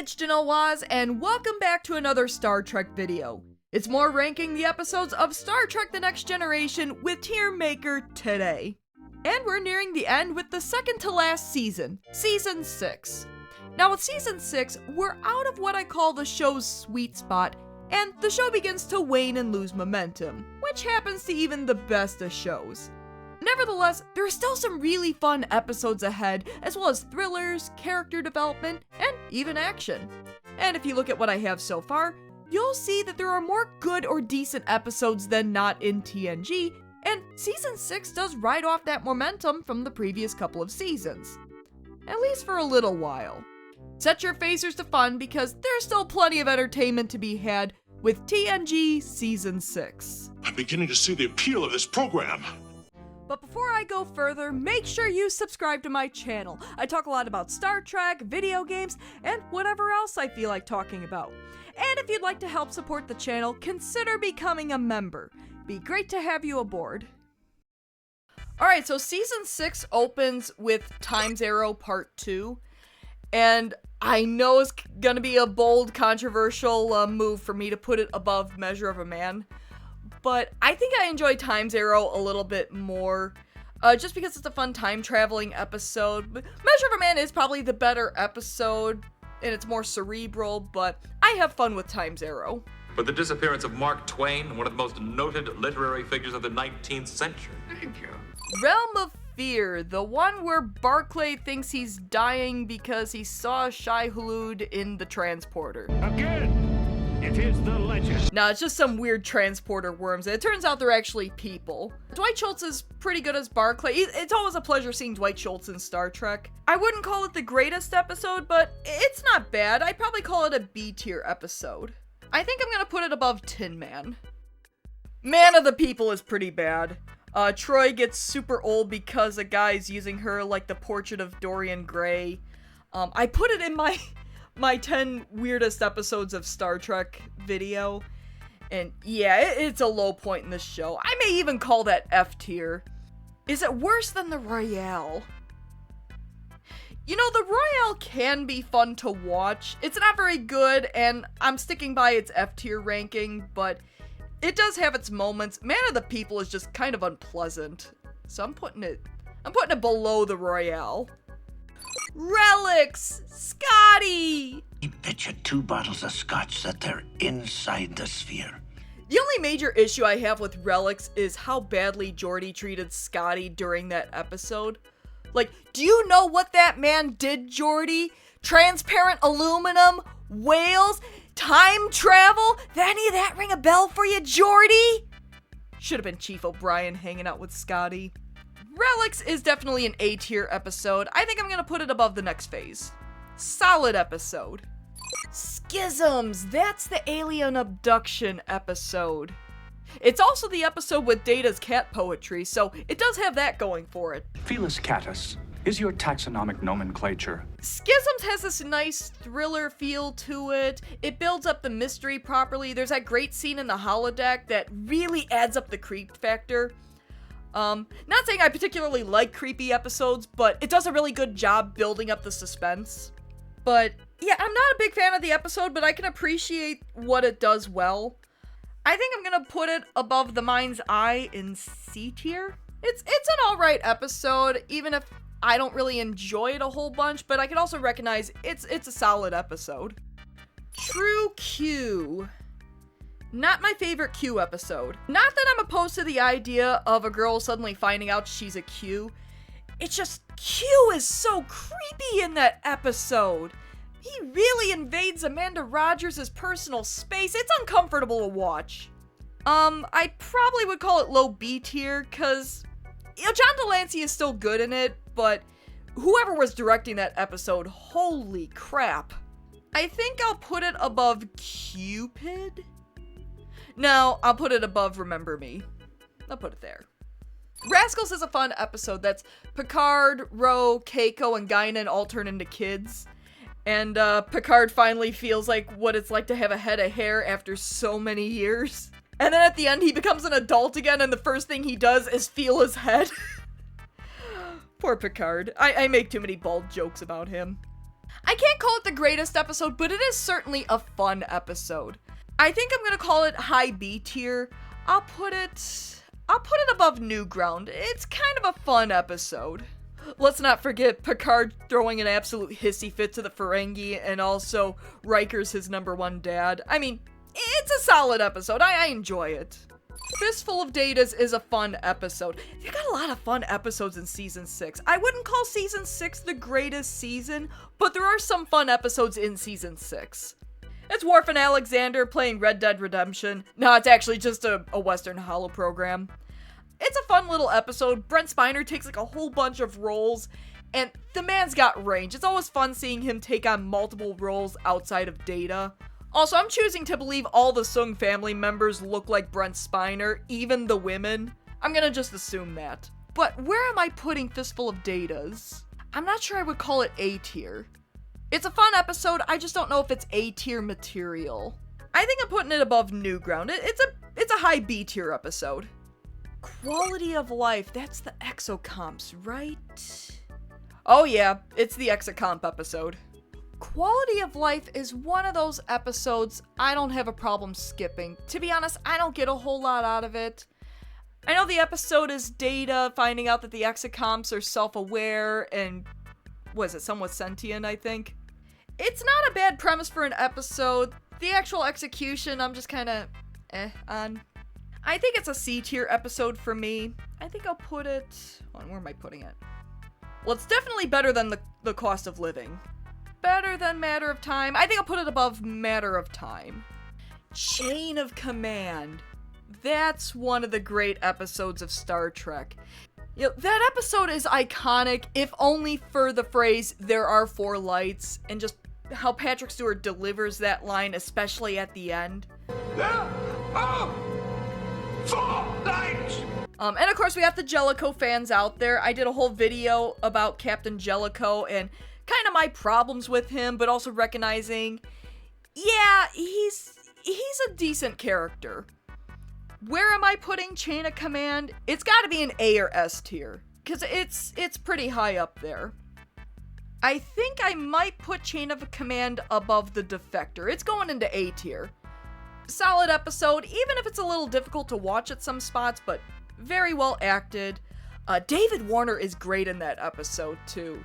it's Janelle and welcome back to another Star Trek video. It's more ranking the episodes of Star Trek The Next Generation with TierMaker today. And we're nearing the end with the second to last season, Season 6. Now with Season 6, we're out of what I call the show's sweet spot, and the show begins to wane and lose momentum, which happens to even the best of shows. Nevertheless, there are still some really fun episodes ahead, as well as thrillers, character development, and even action. And if you look at what I have so far, you'll see that there are more good or decent episodes than not in TNG, and Season 6 does ride off that momentum from the previous couple of seasons. At least for a little while. Set your phasers to fun because there's still plenty of entertainment to be had with TNG Season 6. I'm beginning to see the appeal of this program. But before I go further, make sure you subscribe to my channel. I talk a lot about Star Trek, video games, and whatever else I feel like talking about. And if you'd like to help support the channel, consider becoming a member. Be great to have you aboard. Alright, so Season 6 opens with Time's Arrow Part 2. And I know it's gonna be a bold, controversial move for me to put it above Measure of a Man. But I think I enjoy Time's Arrow a little bit more, just because it's a fun time-traveling episode. Measure of a Man is probably the better episode, and it's more cerebral, but I have fun with Time's Arrow. For the disappearance of Mark Twain, one of the most noted literary figures of the 19th century. Thank you. Realm of Fear, the one where Barclay thinks he's dying because he saw Shai-Hulud in the transporter. Again! It is the legend. Nah, it's just some weird transporter worms. It turns out they're actually people. Dwight Schultz is pretty good as Barclay. It's always a pleasure seeing Dwight Schultz in Star Trek. I wouldn't call it the greatest episode, but it's not bad. I'd probably call it a B-tier episode. I think I'm gonna put it above Tin Man. Man of the People is pretty bad. Troy gets super old because a guy's using her like the portrait of Dorian Gray. I put it in my 10 weirdest episodes of Star Trek video. And yeah, it's a low point in this show. I may even call that F tier. Is it worse than the Royale? You know, the Royale can be fun to watch. It's not very good, and I'm sticking by its F tier ranking, but it does have its moments. Man of the People is just kind of unpleasant. So I'm putting it below the Royale. Relics! Scotty! I bet you 2 bottles of scotch that they're inside the sphere. The only major issue I have with Relics is how badly Geordi treated Scotty during that episode. Like, do you know what that man did, Geordi? Transparent aluminum? Whales? Time travel? Did any of that ring a bell for you, Geordi? Should have been Chief O'Brien hanging out with Scotty. Relics is definitely an A-tier episode. I think I'm gonna put it above the next phase. Solid episode. Schisms, that's the alien abduction episode. It's also the episode with Data's cat poetry, so it does have that going for it. Felis catus is your taxonomic nomenclature. Schisms has this nice thriller feel to it. It builds up the mystery properly. There's that great scene in the holodeck that really adds up the creep factor. Not saying I particularly like creepy episodes, but it does a really good job building up the suspense. But yeah, I'm not a big fan of the episode, but I can appreciate what it does well. I think I'm gonna put it above The Mind's Eye in C tier. It's an alright episode, even if I don't really enjoy it a whole bunch, but I can also recognize it's a solid episode. True Q. Not my favorite Q episode. Not that I'm opposed to the idea of a girl suddenly finding out she's a Q. It's just, Q is so creepy in that episode. He really invades Amanda Rogers' personal space. It's uncomfortable to watch. I probably would call it low B tier, cause, you know, John Delancey is still good in it, but whoever was directing that episode, holy crap. I think I'll put it above Cupid? No, I'll put it above Remember Me. I'll put it there. Rascals is a fun episode that's Picard, Ro, Keiko, and Guinan all turn into kids. And Picard finally feels like what it's like to have a head of hair after so many years. And then at the end he becomes an adult again and the first thing he does is feel his head. Poor Picard. I make too many bald jokes about him. I can't call it the greatest episode, but it is certainly a fun episode. I think I'm gonna call it high B tier. I'll put it above New Ground. It's kind of a fun episode. Let's not forget Picard throwing an absolute hissy fit to the Ferengi, and also Riker's his #1 dad. I mean, it's a solid episode. I enjoy it. Fistful of Datas is a fun episode. You got a lot of fun episodes in Season 6. I wouldn't call Season 6 the greatest season, but there are some fun episodes in Season 6. It's Worf and Alexander playing Red Dead Redemption. No, it's actually just a Western Holo program. It's a fun little episode. Brent Spiner takes like a whole bunch of roles, and the man's got range. It's always fun seeing him take on multiple roles outside of Data. Also, I'm choosing to believe all the Sung family members look like Brent Spiner, even the women. I'm gonna just assume that. But where am I putting Fistful of Datas? I'm not sure I would call it A tier. It's a fun episode, I just don't know if it's A tier material. I think I'm putting it above New Ground. It's a high B tier episode. Quality of Life, that's the Exocomps, right? Oh yeah, it's the Exocomp episode. Quality of Life is one of those episodes I don't have a problem skipping. To be honest, I don't get a whole lot out of it. I know the episode is Data finding out that the Exocomps are self-aware and, somewhat sentient, I think. It's not a bad premise for an episode. The actual execution, I'm just kinda on. I think it's a C tier episode for me. I think I'll put it... where am I putting it? Well, it's definitely better than the Cost of Living. Better than Matter of Time. I think I'll put it above Matter of Time. Chain of Command. That's one of the great episodes of Star Trek. You know, that episode is iconic, if only for the phrase, "there are 4 lights," and just how Patrick Stewart delivers that line, especially at the end. There are 4 lights! And of course we have the Jellicoe fans out there. I did a whole video about Captain Jellicoe and kind of my problems with him, but also recognizing, yeah, he's a decent character. Where am I putting Chain of Command? It's got to be an A or S tier, because it's pretty high up there. I think I might put Chain of Command above The Defector. It's going into A tier. Solid episode, even if it's a little difficult to watch at some spots, but very well acted. David Warner is great in that episode too.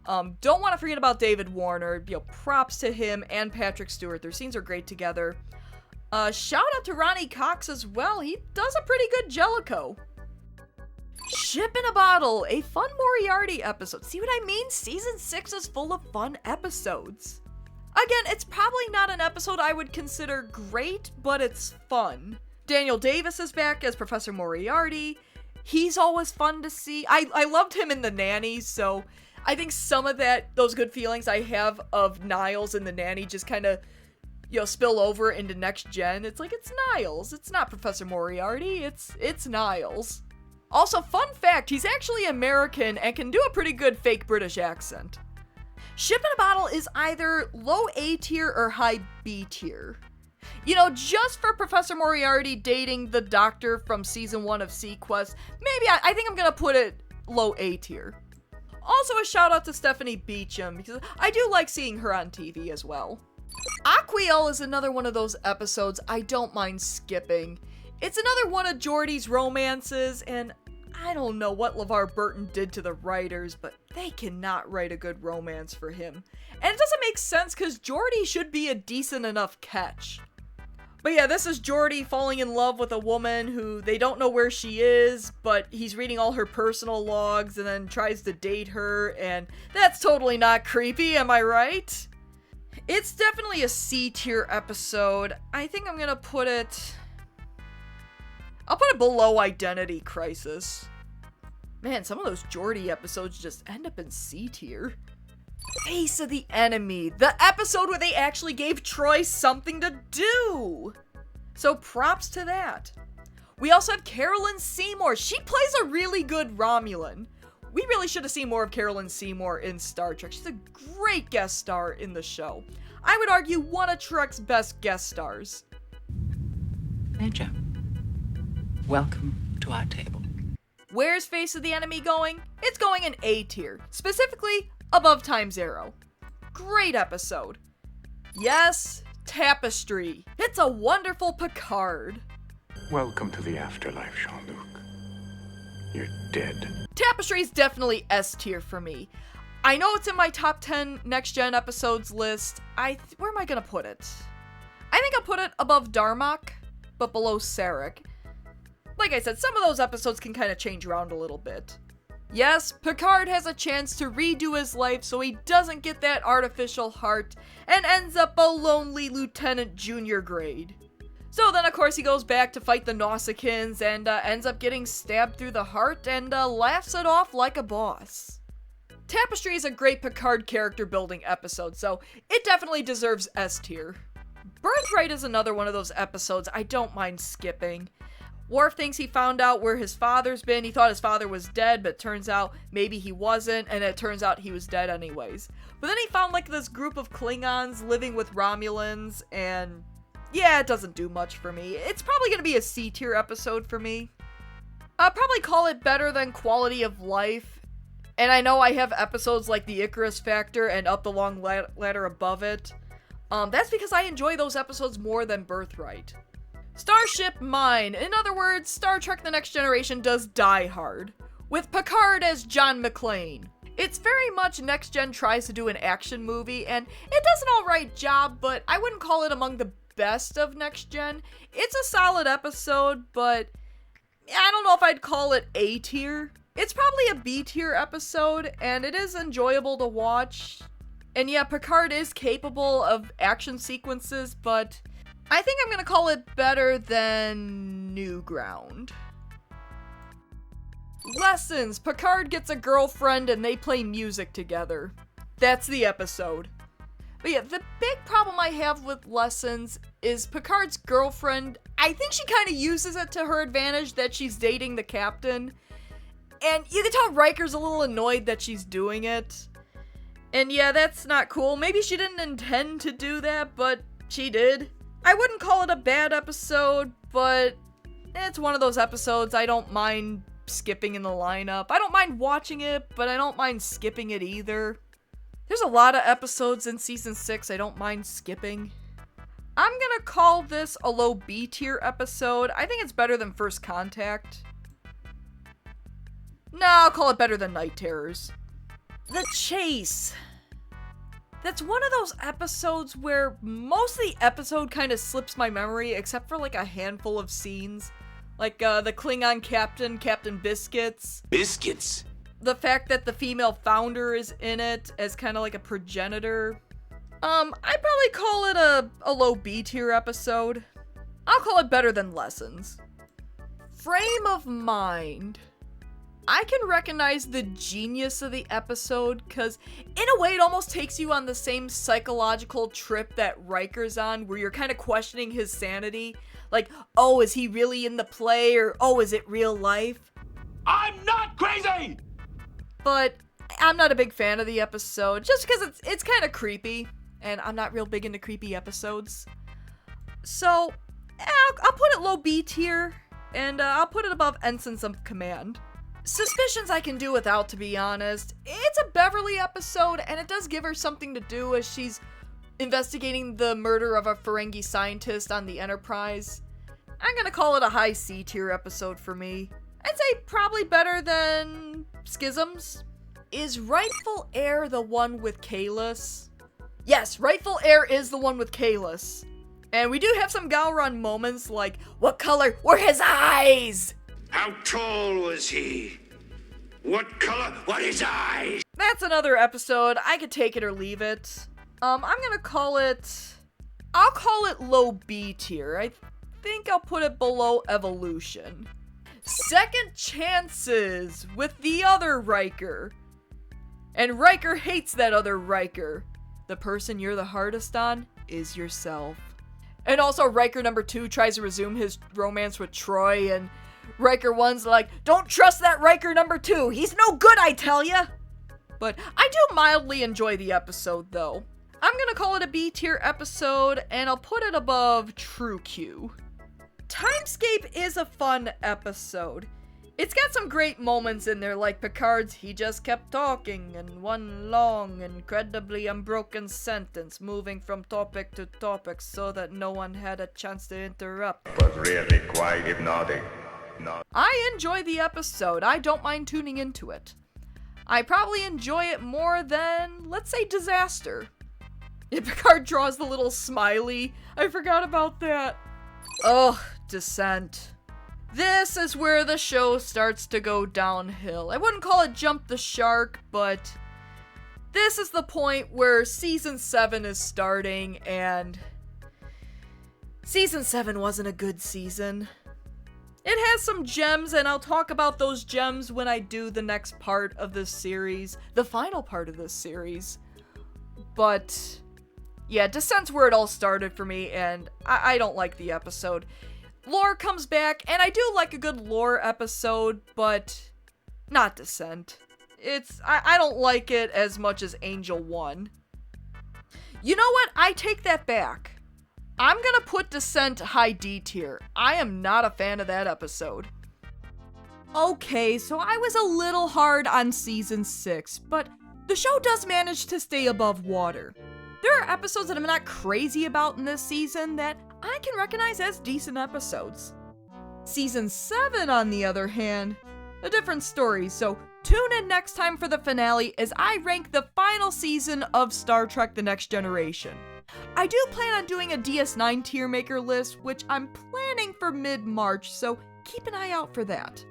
Don't want to forget about David Warner. Props to him and Patrick Stewart. Their scenes are great together. Shout out to Ronnie Cox as well. He does a pretty good Jellicoe. Ship in a Bottle, a fun Moriarty episode. See what I mean? Season 6 is full of fun episodes. Again, it's probably not an episode I would consider great, but it's fun. Daniel Davis is back as Professor Moriarty. He's always fun to see. I loved him in The Nanny, so I think some of those good feelings I have of Niles in The Nanny just kind of, spill over into Next Gen. It's like, it's Niles. It's not Professor Moriarty. It's Niles. Also, fun fact, he's actually American and can do a pretty good fake British accent. Ship in a Bottle is either low A tier or high B tier. Just for Professor Moriarty dating the Doctor from Season 1 of Sequest, maybe I think I'm gonna put it low A tier. Also a shout out to Stephanie Beacham, because I do like seeing her on TV as well. Aquiel is another one of those episodes I don't mind skipping. It's another one of Geordi's romances, and I don't know what LeVar Burton did to the writers, but they cannot write a good romance for him. And it doesn't make sense because Geordi should be a decent enough catch. But yeah, this is Geordi falling in love with a woman who they don't know where she is, but he's reading all her personal logs and then tries to date her, and that's totally not creepy, am I right? It's definitely a C tier episode. I think I'm gonna put it... I'll put it below Identity Crisis. Man, some of those Geordi episodes just end up in C tier. Face of the Enemy, the episode where they actually gave Troy something to do. So props to that. We also have Carolyn Seymour. She plays a really good Romulan. We really should have seen more of Carolyn Seymour in Star Trek. She's a great guest star in the show. I would argue one of Trek's best guest stars. Major, welcome to our table. Where's Face of the Enemy going? It's going in A tier, specifically above Time Zero. Great episode. Yes, Tapestry. It's a wonderful Picard. Welcome to the afterlife, Jean-Luc. You're dead. Tapestry's definitely S tier for me. I know it's in my top 10 Next Gen episodes list. Where am I gonna put it? I think I'll put it above Darmok, but below Sarek. Like I said, some of those episodes can kind of change around a little bit. Yes, Picard has a chance to redo his life so he doesn't get that artificial heart and ends up a lonely lieutenant junior grade. So then, of course, he goes back to fight the Nausicaans and ends up getting stabbed through the heart and laughs it off like a boss. Tapestry is a great Picard character building episode, so it definitely deserves S tier. Birthright is another one of those episodes I don't mind skipping. Worf thinks he found out where his father's been. He thought his father was dead, but turns out maybe he wasn't, and it turns out he was dead anyways. But then he found like this group of Klingons living with Romulans, and yeah, it doesn't do much for me. It's probably going to be a C tier episode for me. I'll probably call it better than Quality of Life. And I know I have episodes like the Icarus Factor and Up the Long Ladder above it. That's because I enjoy those episodes more than Birthright. Starship Mine. In other words, Star Trek The Next Generation does Die Hard, with Picard as John McClane. It's very much Next Gen tries to do an action movie, and it does an alright job, but I wouldn't call it among the best of Next Gen. It's a solid episode, but I don't know if I'd call it A tier. It's probably a B tier episode, and it is enjoyable to watch. And yeah, Picard is capable of action sequences, but I think I'm gonna call it better than Newground. Lessons. Picard gets a girlfriend and they play music together. That's the episode. But yeah, the big problem I have with Lessons is Picard's girlfriend, I think she kind of uses it to her advantage that she's dating the captain. And you can tell Riker's a little annoyed that she's doing it. And yeah, that's not cool. Maybe she didn't intend to do that, but she did. I wouldn't call it a bad episode, but it's one of those episodes I don't mind skipping in the lineup. I don't mind watching it, but I don't mind skipping it either. There's a lot of episodes in Season 6 I don't mind skipping. I'm gonna call this a low B tier episode. I think it's better than First Contact. No, I'll call it better than Night Terrors. The Chase. That's one of those episodes where most of the episode kind of slips my memory, except for like a handful of scenes. Like the Klingon captain, Captain Biscuits. Biscuits. The fact that the female founder is in it as kind of like a progenitor. I'd probably call it a low B tier episode. I'll call it better than Lessons. Frame of Mind. I can recognize the genius of the episode, because in a way it almost takes you on the same psychological trip that Riker's on, where you're kind of questioning his sanity. Like, oh, is he really in the play, or oh, is it real life? I'm not crazy! But I'm not a big fan of the episode, just because it's kind of creepy, and I'm not real big into creepy episodes. So, I'll put it low B tier, and I'll put it above Ensigns of Command. Suspicions I can do without, to be honest. It's a Beverly episode, and it does give her something to do as she's investigating the murder of a Ferengi scientist on the Enterprise. I'm gonna call it a high C tier episode for me. I'd say probably better than Schisms. Is Rightful Heir the one with Kahless? Yes, Rightful Heir is the one with Kahless. And we do have some Gowron moments like, what color were his eyes? How tall was he? What color were his eyes? That's another episode. I could take it or leave it. I'm gonna call it... I'll call it low B tier. I think I'll put it below Evolution. Second Chances with the other Riker. And Riker hates that other Riker. The person you're the hardest on is yourself. And also Riker number 2 tries to resume his romance with Troy, and Riker 1's like, don't trust that Riker number 2. He's no good, I tell ya. But I do mildly enjoy the episode, though. I'm gonna call it a B tier episode, and I'll put it above True Q. Timescape is a fun episode. It's got some great moments in there, like Picard's "he just kept talking" in one long, incredibly unbroken sentence, moving from topic to topic so that no one had a chance to interrupt. Was really quite hypnotic. I enjoy the episode. I don't mind tuning into it. I probably enjoy it more than, let's say, Disaster. If Picard draws the little smiley, I forgot about that. Ugh, Descent. This is where the show starts to go downhill. I wouldn't call it jump the shark, but this is the point where season 7 is starting, and season 7 wasn't a good season. It has some gems, and I'll talk about those gems when I do the next part of this series, the final part of this series. But yeah, Descent's where it all started for me, and I don't like the episode. Lore comes back, and I do like a good lore episode, but not Descent. I don't like it as much as Angel 1. You know what? I take that back. I'm gonna put Descent high D tier. I am not a fan of that episode. Okay, so I was a little hard on season 6, but the show does manage to stay above water. There are episodes that I'm not crazy about in this season that I can recognize as decent episodes. Season 7, on the other hand, a different story, so tune in next time for the finale as I rank the final season of Star Trek The Next Generation. I do plan on doing a DS9 TierMaker list, which I'm planning for mid-March, so keep an eye out for that.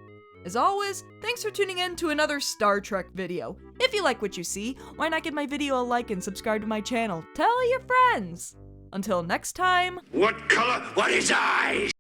As always, thanks for tuning in to another Star Trek video. If you like what you see, why not give my video a like and subscribe to my channel? Tell your friends! Until next time... What color? What is eyes?